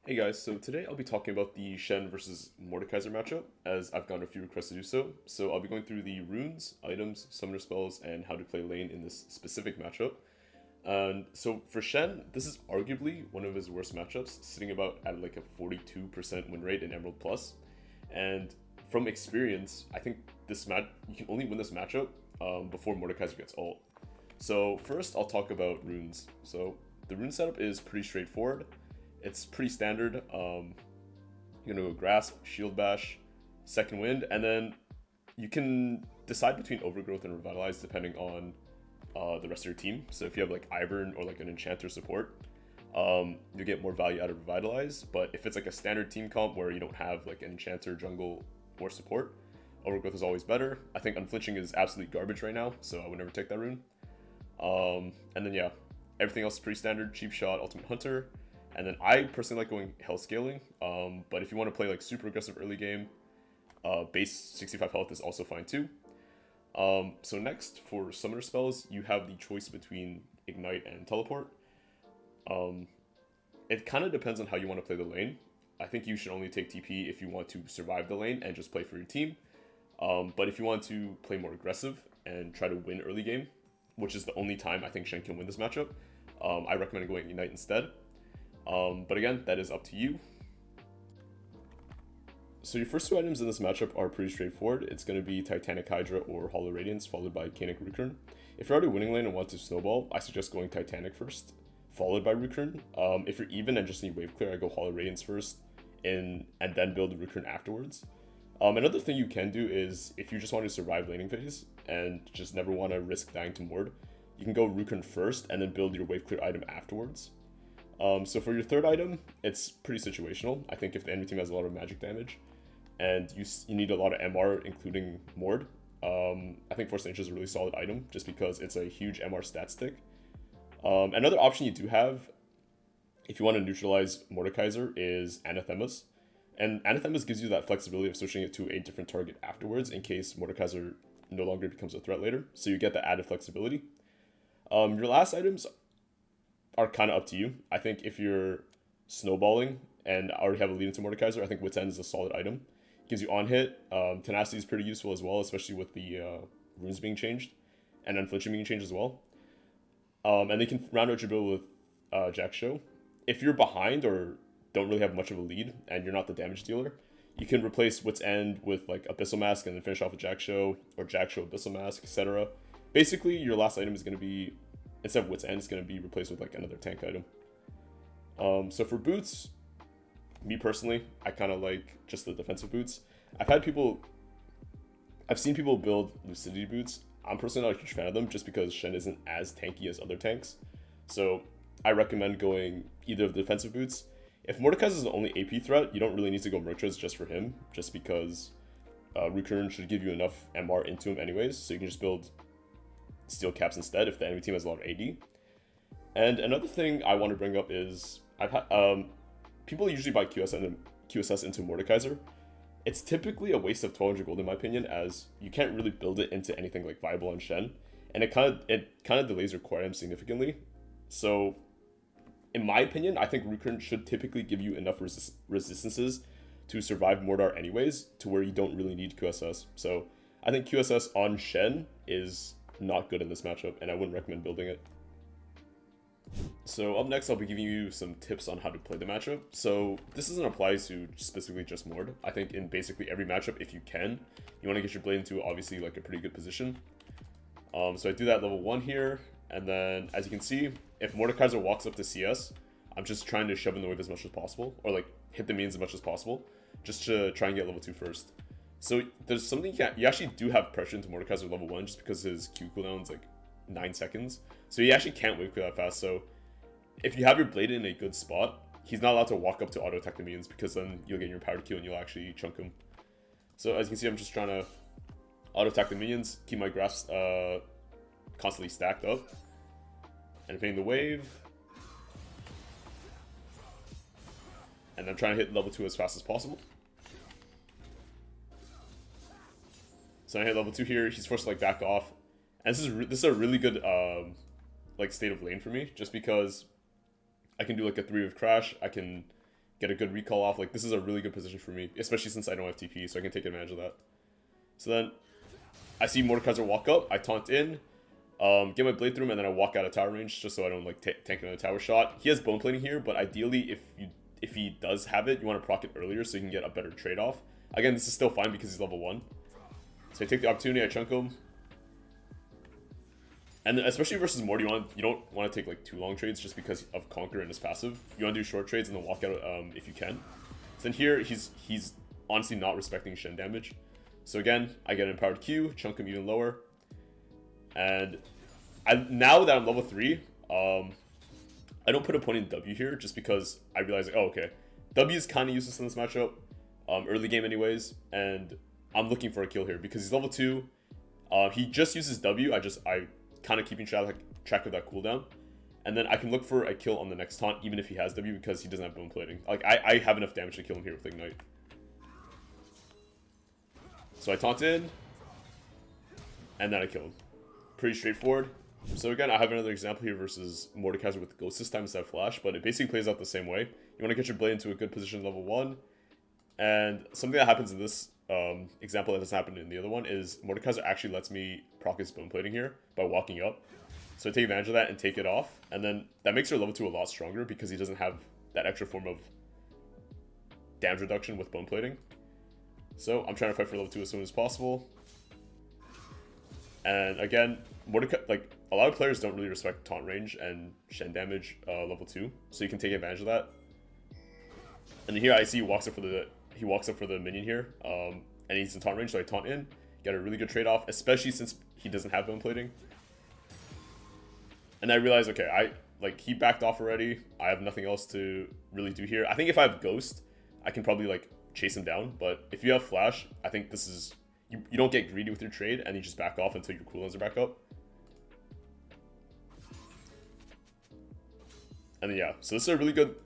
Hey guys, so today I'll be talking about the Shen versus Mordekaiser matchup, as I've gotten a few requests to do so. So I'll be going through the runes, items, summoner spells, and how to play lane in this specific matchup. And so for Shen, this is arguably one of his worst matchups, sitting about at like a 42% win rate in Emerald Plus. And from experience, I think this match you can only win this matchup before Mordekaiser gets ult. So first, I'll talk about runes. So the rune setup is pretty straightforward. It's pretty standard. You're gonna go Grasp, Shield Bash, Second Wind, and then you can decide between Overgrowth and Revitalize depending on the rest of your team. So if you have like Ivern or like an Enchanter support, you get more value out of Revitalize. But if it's like a standard team comp where you don't have like an Enchanter, Jungle, or support, Overgrowth is always better. I think Unflinching is absolute garbage right now, so I would never take that rune. And then yeah, everything else is pretty standard. Cheap Shot, Ultimate Hunter. And then I personally like going health scaling, but if you want to play like super aggressive early game, base 65 health is also fine too. So next, for summoner spells, you have the choice between Ignite and Teleport. It kind of depends on how you want to play the lane. I think you should only take TP if you want to survive the lane and just play for your team. But if you want to play more aggressive and try to win early game, which is the only time I think Shen can win this matchup, I recommend going Ignite instead. But again, that is up to you. So your first two items in this matchup are pretty straightforward. It's going to be Titanic Hydra or Hollow Radiance, followed by Canic Recurn. If you're already winning lane and want to snowball, I suggest going Titanic first, followed by Recurn. If you're even and just need wave clear, I go Hollow Radiance first, and then build the Recurn afterwards. Another thing you can do is, if you just want to survive laning phase and just never want to risk dying to Mord, you can go Recurn first and then build your wave clear item afterwards. So for your third item, it's pretty situational. I think if the enemy team has a lot of magic damage and you need a lot of MR, including Mord, I think Force Nature is a really solid item just because it's a huge MR stat stick. Another option you do have, if you want to neutralize Mordekaiser, is Anathemas. And Anathemas gives you that flexibility of switching it to a different target afterwards in case Mordekaiser no longer becomes a threat later. So you get that added flexibility. Your last items are kind of up to you. I think if you're snowballing and already have a lead into Mordekaiser, I think Wit's End is a solid item. It gives you on hit. Tenacity is pretty useful as well, especially with the runes being changed and Unflinching being changed as well. And they can round out your build with Jack Show. If you're behind or don't really have much of a lead and you're not the damage dealer, you can replace Wit's End with like Abyssal Mask and then finish off with Jack Show, or Jack Show Abyssal Mask, etc. Basically, your last item is going to be, instead of Wit's End, it's going to be replaced with like another tank item. So for boots, me personally, I kind of like just the defensive boots. I've seen people build Lucidity boots. I'm personally not a huge fan of them just because Shen isn't as tanky as other tanks. So I recommend going either of the defensive boots. If Mordekaiser is the only AP threat, you don't really need to go Merchants just for him, just because Recurrent should give you enough MR into him anyways, so you can just build Steel Caps instead if the enemy team has a lot of AD. And another thing I want to bring up is, people usually buy QSS into Mordekaiser. It's typically a waste of 1200 gold in my opinion, as you can't really build it into anything like viable on Shen, and it kind of delays your core item significantly. So in my opinion, I think Recurrent should typically give you enough resistances to survive Mordar anyways, to where you don't really need QSS. So I think QSS on Shen is not good in this matchup, and I wouldn't recommend building it. So up next, I'll be giving you some tips on how to play the matchup. So this doesn't apply to specifically just Mord. I think in basically every matchup, if you can, you want to get your blade into obviously like a pretty good position. So I do that level 1 here, and then as you can see, if Mordekaiser walks up to CS, I'm just trying to shove in the wave as much as possible, or like hit the minions as much as possible, just to try and get level 2 first. So there's something you actually do have pressure into Mordekaiser level 1 just because his Q cooldown is like 9 seconds. So he actually can't wave clear that fast. So if you have your blade in a good spot, he's not allowed to walk up to auto attack the minions, because then you'll get your power kill and you'll actually chunk him. So as you can see, I'm just trying to auto attack the minions, keep my grasps constantly stacked up, and hitting the wave. And I'm trying to hit level 2 as fast as possible. So I hit level 2 here, he's forced to like back off. And this is a really good like state of lane for me, just because I can do like a 3-wave crash, I can get a good recall off. Like, this is a really good position for me, especially since I don't have TP, so I can take advantage of that. So then I see Mordekaiser walk up, I taunt in, get my blade through him, and then I walk out of tower range just so I don't like tank another tower shot. He has bone plating here, but ideally if he does have it, you want to proc it earlier so you can get a better trade-off. Again, this is still fine because he's level 1. So I take the opportunity, I chunk him. And especially versus Mord, you don't want to take like too long trades just because of Conquer and his passive. You want to do short trades and then walk out if you can. So then here, he's honestly not respecting Shen damage. So again, I get an empowered Q, chunk him even lower. And now that I'm level 3, I don't put a point in W here just because I realize, like, oh, okay, W is kind of useless in this matchup, early game anyways, and I'm looking for a kill here because he's level 2. He just uses W. I kind of keeping track of that cooldown, and then I can look for a kill on the next taunt even if he has W because he doesn't have bone plating. Like I have enough damage to kill him here with Ignite. So I taunt in, and then I kill him. Pretty straightforward. So again, I have another example here versus Mordekaiser with Ghost this time instead of Flash, but it basically plays out the same way. You want to get your blade into a good position level 1, and something that happens in this example that doesn't happen in the other one is Mordekaiser actually lets me proc his bone plating here by walking up. So I take advantage of that and take it off, and then that makes our level 2 a lot stronger because he doesn't have that extra form of damage reduction with bone plating. So I'm trying to fight for level 2 as soon as possible. And again, like a lot of players don't really respect taunt range and Shen damage level 2, so you can take advantage of that. And here I see he walks up for the minion here, and he's in taunt range, so I taunt in, get a really good trade off, especially since he doesn't have bone plating. And I realize, okay, he backed off already. I have nothing else to really do here. I think if I have Ghost, I can probably like chase him down, but if you have Flash, I think this is you don't get greedy with your trade and you just back off until your cooldowns are back up. And then, yeah, so this is a really good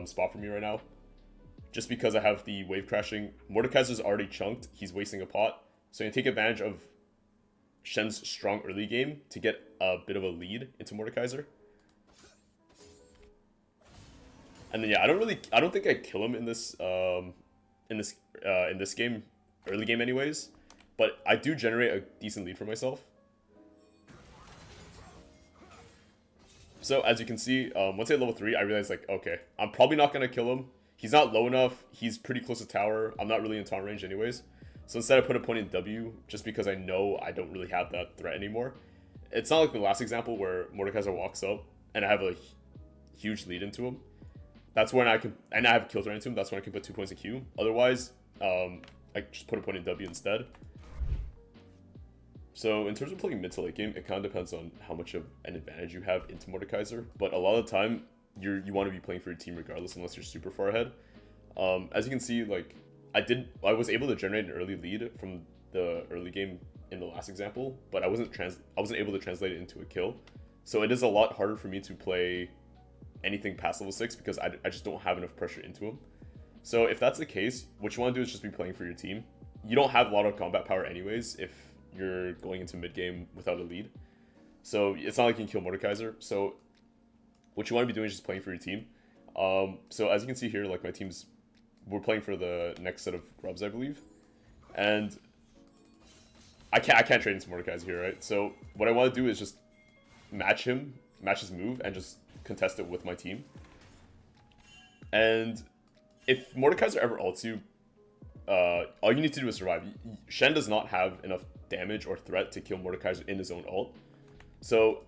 spot for me right now. Just because I have the wave crashing. Mordekaiser's already chunked, he's wasting a pot. So I'm gonna take advantage of Shen's strong early game to get a bit of a lead into Mordekaiser. And then, yeah, I don't think I kill him in this game, early game anyways, but I do generate a decent lead for myself. So as you can see, once I hit level 3, I realized, like, okay, I'm probably not gonna kill him. He's not low enough. He's pretty close to tower. I'm not really in taunt range anyways. So instead I put a point in W just because I know I don't really have that threat anymore. It's not like the last example where Mordekaiser walks up and I have a huge lead into him. That's when I can, and I have a kill threat into him, that's when I can put 2 points in Q. Otherwise, I just put a point in W instead. So in terms of playing mid to late game, it kind of depends on how much of an advantage you have into Mordekaiser. But a lot of the time, you want to be playing for your team regardless, unless you're super far ahead. As you can see, like I was able to generate an early lead from the early game in the last example, but I wasn't able to translate it into a kill. So it is a lot harder for me to play anything past level 6 because I just don't have enough pressure into him. So if that's the case, what you want to do is just be playing for your team. You don't have a lot of combat power anyways if you're going into mid game without a lead. So it's not like you can kill Mordekaiser. So what you want to be doing is just playing for your team. So as you can see here, like we're playing for the next set of grubs, I believe. And I can't trade into Mordekaiser here, right? So what I want to do is just match his move, and just contest it with my team. And if Mordekaiser ever ults you, all you need to do is survive. Shen does not have enough damage or threat to kill Mordekaiser in his own ult. So,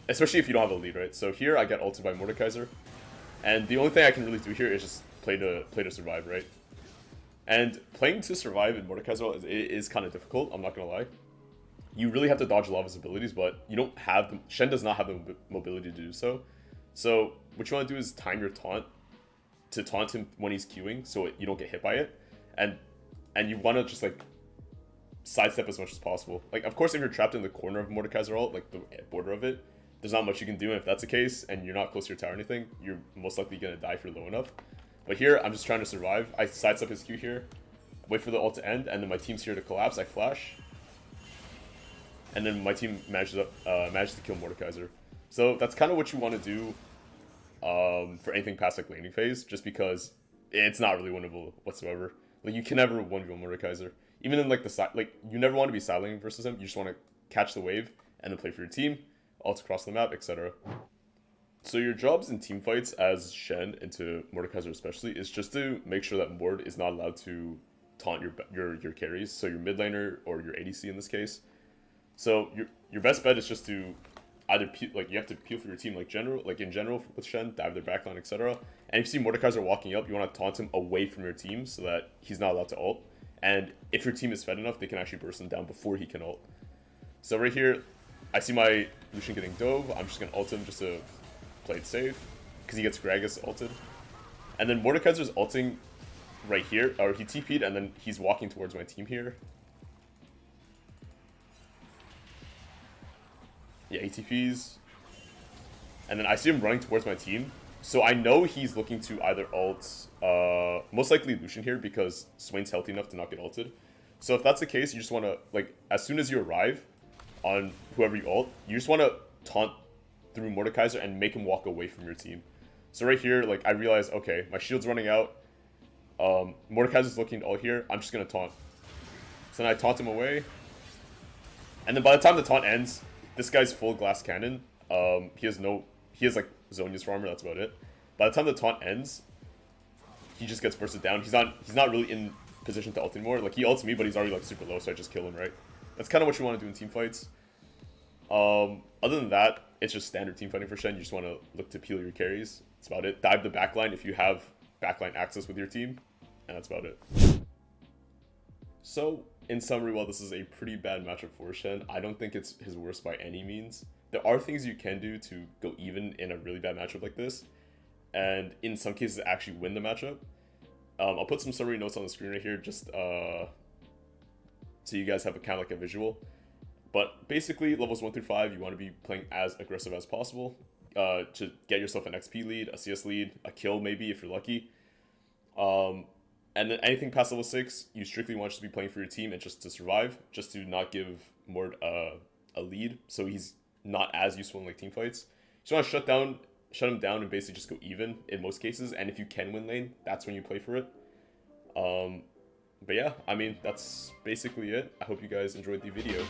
especially if you don't have a lead, right? So here I get ulted by Mordekaiser, and the only thing I can really do here is just play to survive, right? And playing to survive in Mordekaiser is kind of difficult, I'm not gonna lie. You really have to dodge a lot of his abilities, but you don't have Shen does not have the mobility to do so. So what you want to do is time your taunt to taunt him when he's queuing, so you don't get hit by it, and you want to just like sidestep as much as possible. Like, of course, if you're trapped in the corner of Mordekaiser ult, like the border of it, there's not much you can do. And if that's the case, and you're not close to your tower or anything, you're most likely gonna die if you're low enough. But here, I'm just trying to survive. I sidestep his Q here, wait for the ult to end, and then my team's here to collapse. I flash, and then my team manages to kill Mordekaiser. So that's kind of what you want to do for anything past like laning phase, just because it's not really winnable whatsoever. Like you can never 1v1 Mordekaiser. Even in like the side, like you never want to be side laning versus him. You just want to catch the wave and then play for your team, ult across the map, etc. So your jobs in team fights as Shen, into Mordekaiser especially, is just to make sure that Mord is not allowed to taunt your carries, so your mid laner or your ADC in this case. So your best bet is just to either you have to peel for your team in general with Shen, dive their backline, etc. And if you see Mordekaiser walking up, you want to taunt him away from your team so that he's not allowed to ult. And if your team is fed enough, they can actually burst him down before he can ult. So right here, I see my Lucian getting dove. I'm just gonna ult him just to play it safe, because he gets Gragas ulted. And then Mordekaiser's ulting right here, or he TP'd and then he's walking towards my team here. Yeah, he TPs. And then I see him running towards my team. So I know he's looking to either ult, most likely Lucian here, because Swain's healthy enough to not get ulted. So if that's the case, you just want to, like, as soon as you arrive on whoever you ult, you just want to taunt through Mordekaiser and make him walk away from your team. So right here, like, I realize, okay, my shield's running out. Mordekaiser's looking to ult here. I'm just going to taunt. So then I taunt him away. And then by the time the taunt ends, this guy's full glass cannon. He has like Zhonya's for armor, that's about it. By the time the taunt ends, he just gets bursted down. He's not really in position to ult anymore. Like, he ults me, but he's already like super low, so I just kill him, right? That's kind of what you want to do in team fights. Other than that, it's just standard team fighting for Shen. You just want to look to peel your carries. That's about it. Dive the backline if you have backline access with your team, and that's about it. So, in summary, while this is a pretty bad matchup for Shen, I don't think it's his worst by any means. There are things you can do to go even in a really bad matchup like this, and in some cases actually win the matchup. I'll put some summary notes on the screen right here, just so you guys have kind of like a visual. But basically, levels 1 through 5, you want to be playing as aggressive as possible to get yourself an XP lead, a CS lead, a kill maybe if you're lucky. And then anything past level 6, you strictly want to be playing for your team and just to survive, just to not give Mord a lead, so he's not as useful in like team fights. You just want to shut him down and basically just go even in most cases, and if you can win lane, that's when you play for it. But yeah, I mean, that's basically it. I hope you guys enjoyed the video.